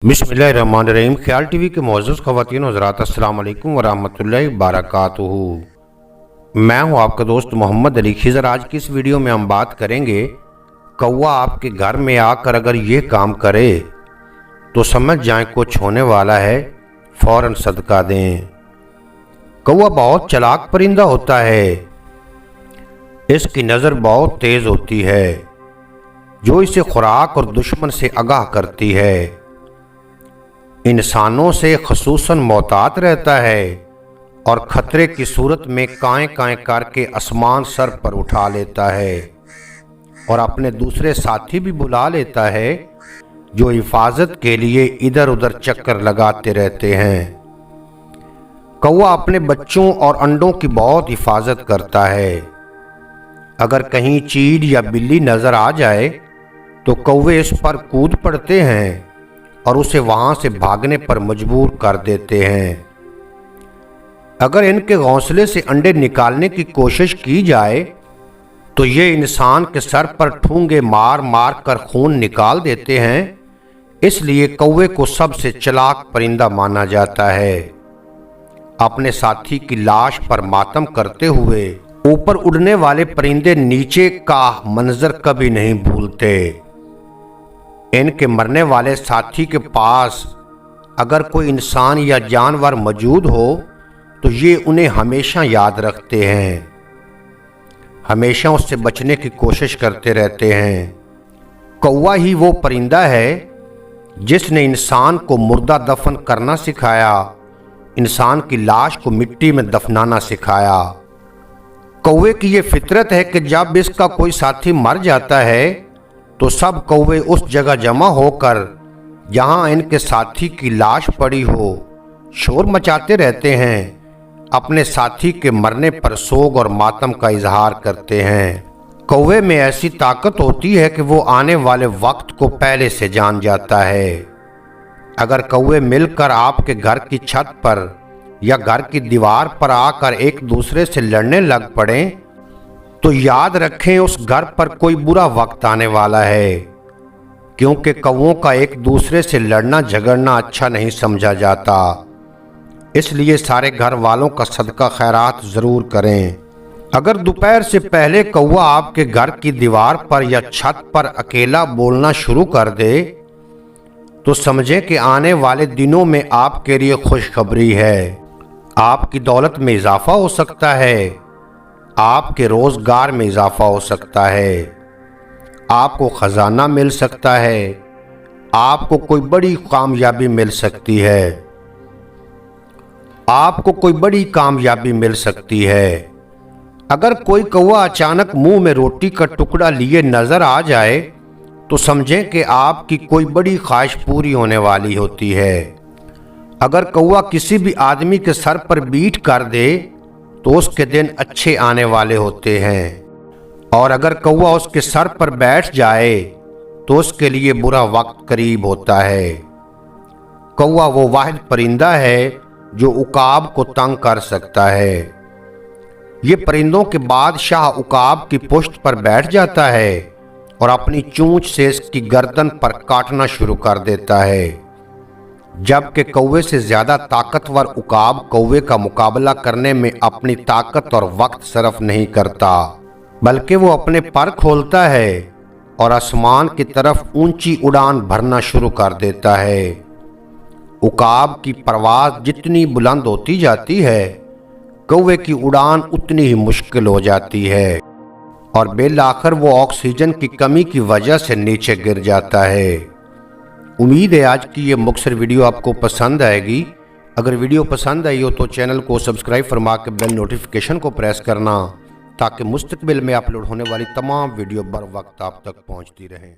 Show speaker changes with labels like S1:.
S1: बिस्मिल्लाहिर्रहमानिर्रहीम। ख्याल टीवी के मुअज़्ज़ज़ ख़वातीन हज़रात, अस्सलाम वालेकुम वरहमतुल्लाहि वबरकातुहू। मैं हूं आपका दोस्त मोहम्मद अली खिज़र। आज की इस वीडियो में हम बात करेंगे, कौवा आपके घर में आकर अगर ये काम करे तो समझ जाएं कुछ होने वाला है, फ़ौरन सदका दें। कौवा बहुत चालाक परिंदा होता है। इसकी नज़र बहुत तेज़ होती है, जो इसे खुराक और दुश्मन से आगाह करती है। इंसानों से ख़ुसूसन मोहतात रहता है और ख़तरे की सूरत में काएं काएं करके आसमान सर पर उठा लेता है और अपने दूसरे साथी भी बुला लेता है, जो हिफाजत के लिए इधर उधर चक्कर लगाते रहते हैं। कौवा अपने बच्चों और अंडों की बहुत हिफाजत करता है। अगर कहीं चील या बिल्ली नज़र आ जाए तो कौवे इस पर कूद पड़ते हैं और उसे वहां से भागने पर मजबूर कर देते हैं। अगर इनके घोंसले से अंडे निकालने की कोशिश की जाए तो ये इंसान के सर पर ठूंगे मार मार कर खून निकाल देते हैं। इसलिए कौवे को सबसे चालाक परिंदा माना जाता है। अपने साथी की लाश पर मातम करते हुए ऊपर उड़ने वाले परिंदे नीचे का मंजर कभी नहीं भूलते। इनके मरने वाले साथी के पास अगर कोई इंसान या जानवर मौजूद हो तो ये उन्हें हमेशा याद रखते हैं, हमेशा उससे बचने की कोशिश करते रहते हैं। कौवा ही वो परिंदा है जिसने इंसान को मुर्दा दफन करना सिखाया, इंसान की लाश को मिट्टी में दफनाना सिखाया। कौवे की ये फितरत है कि जब इसका कोई साथी मर जाता है तो सब कौवे उस जगह जमा होकर जहां इनके साथी की लाश पड़ी हो शोर मचाते रहते हैं, अपने साथी के मरने पर सोग और मातम का इजहार करते हैं। कौवे में ऐसी ताकत होती है कि वो आने वाले वक्त को पहले से जान जाता है। अगर कौवे मिलकर आपके घर की छत पर या घर की दीवार पर आकर एक दूसरे से लड़ने लग पड़े तो याद रखें उस घर पर कोई बुरा वक्त आने वाला है, क्योंकि कौवों का एक दूसरे से लड़ना झगड़ना अच्छा नहीं समझा जाता। इसलिए सारे घर वालों का सदका खैरात ज़रूर करें। अगर दोपहर से पहले कौवा आपके घर की दीवार पर या छत पर अकेला बोलना शुरू कर दे तो समझें कि आने वाले दिनों में आपके लिए खुशखबरी है। आपकी दौलत में इजाफा हो सकता है, आपके रोजगार में इजाफा हो सकता है, आपको खजाना मिल सकता है, आपको कोई बड़ी कामयाबी मिल सकती है, आपको कोई बड़ी कामयाबी मिल सकती है। अगर कोई कौवा अचानक मुंह में रोटी का टुकड़ा लिए नजर आ जाए तो समझें कि आपकी कोई बड़ी ख्वाहिश पूरी होने वाली होती है। अगर कौवा किसी भी आदमी के सर पर बीट कर दे तो उसके दिन अच्छे आने वाले होते हैं, और अगर कौवा उसके सर पर बैठ जाए तो उसके लिए बुरा वक्त करीब होता है। कौवा वो वाहिद परिंदा है जो उकाब को तंग कर सकता है। ये परिंदों के बादशाह उकाब की पुश्त पर बैठ जाता है और अपनी चोंच से इसकी गर्दन पर काटना शुरू कर देता है, जबकि कौवे से ज्यादा ताकतवर उकाब कौवे का मुकाबला करने में अपनी ताकत और वक्त सरफ नहीं करता, बल्कि वो अपने पर खोलता है और आसमान की तरफ ऊंची उड़ान भरना शुरू कर देता है। उकाब की परवाज जितनी बुलंद होती जाती है, कौवे की उड़ान उतनी ही मुश्किल हो जाती है और बिलाखिर वो ऑक्सीजन की कमी की वजह से नीचे गिर जाता है। उम्मीद है आज की ये मुख्तसर वीडियो आपको पसंद आएगी। अगर वीडियो पसंद आई हो तो चैनल को सब्सक्राइब फरमा के बेल नोटिफिकेशन को प्रेस करना, ताकि मुस्तकबिल में अपलोड होने वाली तमाम वीडियो बर वक्त आप तक पहुंचती रहें।